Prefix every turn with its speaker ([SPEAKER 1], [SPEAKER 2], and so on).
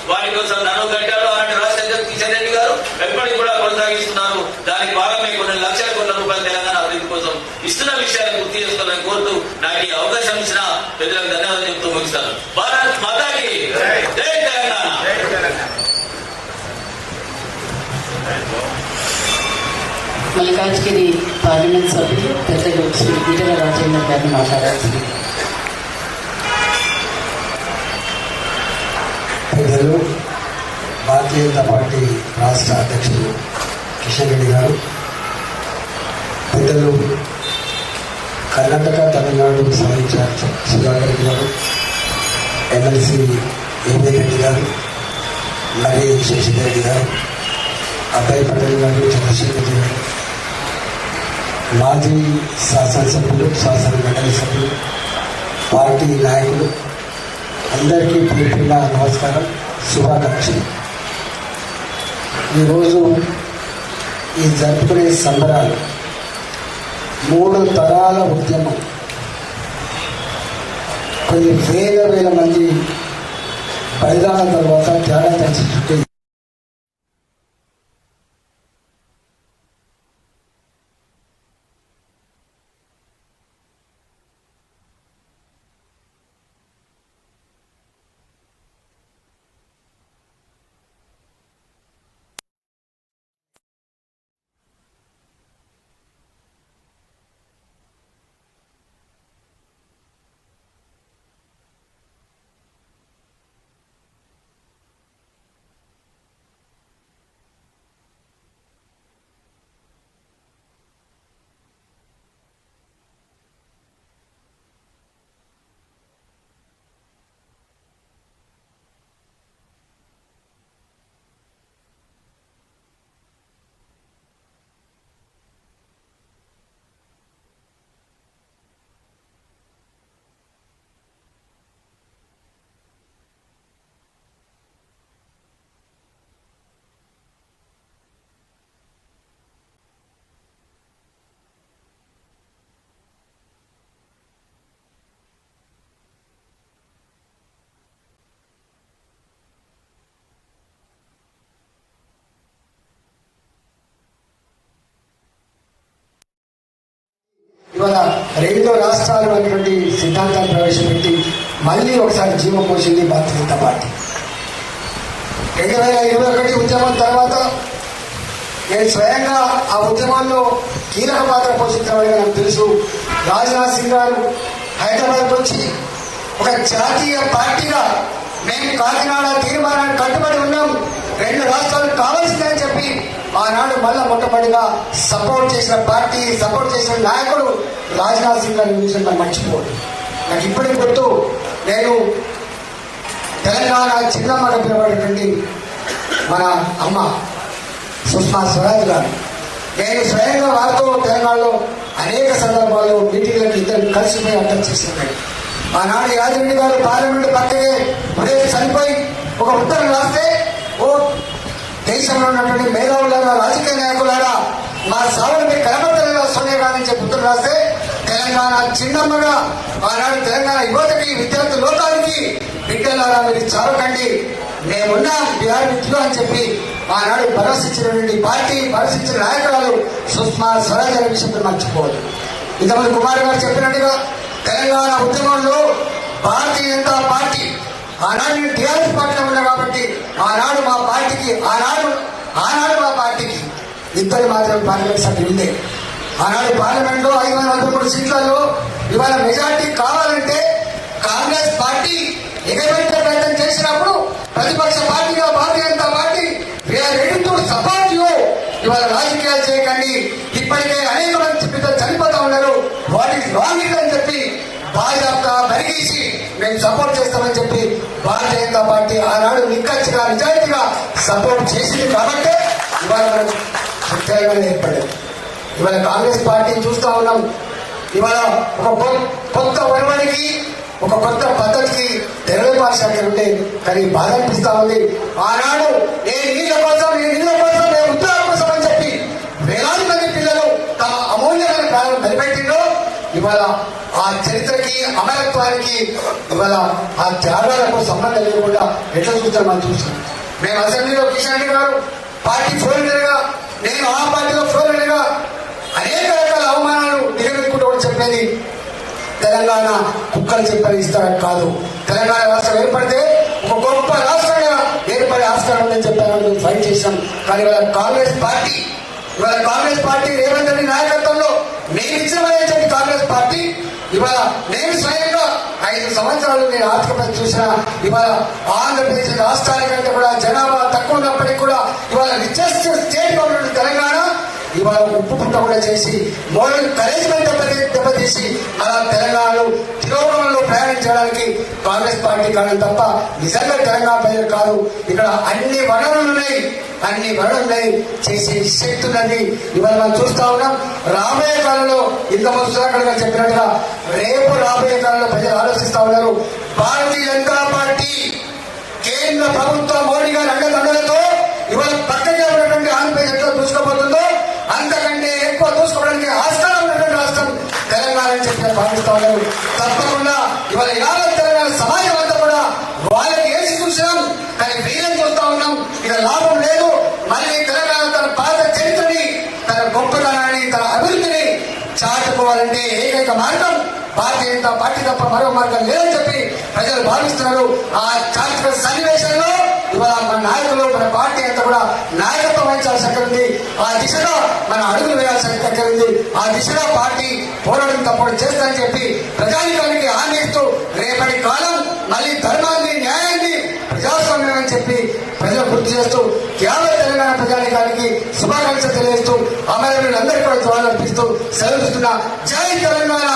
[SPEAKER 1] వారి కోసం నన్ను కట్టారు అలాంటి రాష్ట్ర అధ్యక్షుడు కిషన్ రెడ్డి గారు ఎప్పటికీ కూడా కొనసాగిస్తున్నారు. దానికి భాగమే కొన్ని లక్షల కోట్ల రూపాయలు తెలంగాణ అభివృద్ధి కోసం ఇస్తున్న విషయాన్ని గుర్తు చేసుకోవాలని కోరుతూ నాకు ఈ అవకాశం ఇచ్చిన పెద్దలకు ధన్యవాదాలు చెప్తూ ముగిస్తాను. భారత్ మాతాకి జై తెలంగాణ.
[SPEAKER 2] మల్కాజ్గిరి పార్లమెంట్ సభ్యులు పెద్దలు శ్రీ ఈటెల రాజేందర్ గారిని మాట్లాడాల్సింది.
[SPEAKER 3] పెద్దలు భారతీయ జనతా పార్టీ రాష్ట్ర అధ్యక్షులు కిషన్ రెడ్డి గారు, పెద్దలు కర్ణాటక తమిళనాడు సభ ఇన్ఛార్జ్ సుధాకర్ రెడ్డి గారు, ఎమ్మెల్సీ ఏవీ రెడ్డి గారు, మరి శశిధర్ రెడ్డి గారు, అబ్బాయి పటేల్ గారు, చంద్రశేఖర్ రెడ్డి గారు, మాజీ శాసనసభ్యులు, శాసన మండలి సభ్యులు, పార్టీ నాయకులు అందరికీ పేరున నమస్కారం, శుభాకాంక్షలు. ఈరోజు ఈ జరుపుకునే సంబరాలు 3 తరాల ఉద్యమం, కొన్ని వేల మంది బలిదానాల తర్వాత త్యాగం చేసి ఇవాళ 2 రాష్ట్రాలు అనేటువంటి సిద్ధాంతాన్ని ప్రవేశపెట్టి మళ్ళీ ఒకసారి జీవం పోసింది భారతీయ జనతా పార్టీ. 2021 ఉద్యమం తర్వాత నేను స్వయంగా ఆ ఉద్యమంలో కీలక పాత్ర పోషించడానికి నాకు తెలుసు. రాజ్నాథ్ సింగ్ గారు హైదరాబాద్ వచ్చి ఒక జాతీయ పార్టీగా మేము కాకినాడ తీర్మానాన్ని కట్టుబడి ఉన్నాం, 2 రాష్ట్రాలు కావాల్సిందని చెప్పి ఆనాడు మళ్ళా మొట్టమొదటిగా సపోర్ట్ చేసిన పార్టీ, సపోర్ట్ చేసిన నాయకుడు రాజ్నాథ్ సింగ్ గారి విషయం మనం మర్చిపోదు. నాకు ఇప్పటికి గుర్తు, నేను తెలంగాణ చిన్నమ్మగా పిలవబడేటువంటి మన అమ్మ సుష్మా స్వరాజ్ గారు, నేను స్వయంగా వారితో తెలంగాణలో అనేక సందర్భాల్లో మీటింగ్లకు ఇద్దరు కలిసిపోయి అటెండ్ చేస్తున్నాడు. ఆనాడు యాదగిరి గారు పార్లమెంట్ పక్కనే ఉదయం చనిపోయి ఒక ఉత్తరం రాస్తే, ఓ దేశంలో ఉన్నటువంటి మేధావులారా, రాజకీయ నాయకులారా, మా సావులు మీ కనబడతలేదా సోనియా గాంధీ చెప్పి ఉత్తరం రాస్తే, తెలంగాణ చిన్నమ్మగా ఆనాడు తెలంగాణ యువతకి, విద్యార్థి లోకానికి బిడ్డలారా మీరు చావకండి, మేమున్నాం బీఆర్ మిత్రులు అని చెప్పి ఆనాడు భరోసించినటువంటి పార్టీ, భరోసించిన నాయకురాలు సుష్మా స్వరాజ్ అనే విషయం మర్చిపోవాలి. ఇంతమంది కుమార్ గారు చెప్పినట్టుగా తెలంగాణ ఉద్యమంలో భారతీయ జనతా పార్టీ, ఆనాడు నేను టీఆర్ఎస్ పార్టీలో ఉన్నా కాబట్టి ఆనాడు మా పార్టీకి మా పార్టీకి 2 మాత్రమే పార్లమెంట్ సభ్యులు ఉండే. ఆనాడు పార్లమెంట్లో 543 సీట్లలో ఇవాళ మెజార్టీ కావాలంటే కాంగ్రెస్ పార్టీ ఎగబెట్టే ప్రయత్నం చేసినప్పుడు ప్రతిపక్ష పార్టీగా Bharatiya Janata Party we're ready to support you, ఇవాళ రాజకీయాలు చేయకండి, ఇప్పటికే అనేక మంది పిల్లలు చనిపోతా ఉన్నారు, వాట్ ఈస్ రాంగ్ అని చెప్పి భాజపా బరిగేసి మేము సపోర్ట్ చేస్తామని చెప్పి భారతీయ జనతా పార్టీ ఆనాడు నిక్కచ్చిగా నిజాయితీగా సపోర్ట్ చేసింది కాబట్టి ఇవాళ తెలంగాణ ఏర్పడేది. ఇవాళ కాంగ్రెస్ పార్టీని చూస్తా ఉన్నాం. ఇవాళ ఒక కొత్త ఒరవడికి, ఒక కొత్త పద్ధతికి తెరవేపాల్సి ఉంటే కానీ బాధ అనిపిస్తా ఉంది. ఆనాడు ఏ నీళ్ళ కోసం ఏ ఉద్యోగం కోసం అని చెప్పి వేలాది మంది పిల్లలు తమ అమూల్యమైన ప్రాణం బలిపెట్టిందో ఇవాళ ఆ చరిత్రకి అమరత్వానికి ఇవాళ ఆ త్యాగాలకు సంబంధం లేకుండా ఎట్లా చూస్తారు మనం చూస్తున్నాం. మేము అసెంబ్లీలో కిషన్ రెడ్డి గారు పార్టీ ఫోర్లీడర్గా, నేను ఆ పార్టీలో ఫోర్లీడర్గా అనేక రకాల అవమానాలు దిగబెట్టుకుంటూ కూడా చెప్పేది తెలంగాణ కుక్కలు చెప్పని ఇస్తారని కాదు. తెలంగాణ రాష్ట్రం ఏర్పడితే ఒక గొప్ప రాష్ట్రంగా ఏర్పడే ఆస్కారం ఉందని చెప్పాను, ఫైట్ చేశాం. కానీ ఇవాళ కాంగ్రెస్ పార్టీ రేవంత్ రెడ్డి నాయకత్వంలో నేను ఇచ్చిన చెప్పి కాంగ్రెస్ పార్టీ ఇవాళ నేను స్వయంగా 5 సంవత్సరాలు నేను ఆర్థిక పరిస్థితి చూసిన ఇవాళ ఆంధ్రప్రదేశ్ రాష్ట్రానికంటే కూడా జనాభా తక్కువ ఉన్నప్పటికీ కూడా ఇవాళ రిచెస్ట్ స్టేట్ గవర్నమెంట్ తెలంగాణ ఇవాళ ఉప్పు పుట్ట కూడా చేసి మోడల్ కరేజ్మెంట్ దెబ్బతీసి అలా తెలంగాణలో తిరోగమనంలో ప్రయాణం చేయడానికి కాంగ్రెస్ పార్టీ కారణం తప్ప నిజంగా తెలంగాణ ప్రజలు కాదు. ఇక్కడ అన్ని వనరులు ఉన్నాయి చేసే శక్తి ఉన్నది. ఇవాళ మనం చూస్తా ఉన్నాం. రాబోయే కాలంలో ఇంతకుముందు సుధాకర్ గారు చెప్పినట్టుగా రేపు రాబోయే కాలంలో ప్రజలు ఆలోచిస్తా ఉన్నారు. భారతీయ జనతా పార్టీ కేంద్ర ప్రభుత్వ మోడీ గారి అండదండలతో ఇవాళ పక్కగా ఉన్నటువంటి ఆంధ్రప్రదేశ్ ఎట్లా దూసుకోబోతుందో అంతకంటే ఎక్కువ దూసుకోవడానికి ఆస్కారం ఉన్నటువంటి రాష్ట్రం తెలంగాణ అని చెప్పి భావిస్తా ఉన్నారు. తప్పకుండా ఇవాళ యావత్ తెలంగాణ సమాజం అంతా కూడా వాళ్ళకి వేసి చూసినాం, కానీ వీళ్ళని చూస్తా ఉన్నాం. ఇక లాభం లేదు. మళ్ళీ తెలంగాణ తన పాత చరిత్రని, తన గొప్పతనాన్ని, తన అభివృద్ధిని చాటుకోవాలంటే ఏకైక మార్గం భారతీయ జనతా పార్టీ తప్ప మరో మార్గం లేదని చెప్పి ప్రజలు భావిస్తున్నారు. ఆ చారిత్రక సన్నివేశంలో ఇవాళ మన నాయకులు, మన పార్టీ అంతా కూడా నాయకత్వం వహించాల్సి ఉంది. ఆ దిశగా మన అడుగులు వేయాల్సి ఉంది. ఆ దిశగా పార్టీ పోరాటం తప్పకుండా చేస్తానని చెప్పి ప్రజానికానికి హామీ ఇస్తూ రేపటి కాలం మళ్ళీ ధర్మాన్ని, న్యాయాన్ని, ప్రజాస్వామ్యం అని చెప్పి ప్రజలు గుర్తు చేస్తూ యావత్ తెలంగాణ ప్రజానికానికి శుభాకాంక్షలు తెలియజేస్తూ అమరవీరులందరికీ కూడా జవాబులు అర్పిస్తూ సెలవుస్తున్నా. జై తెలంగాణ.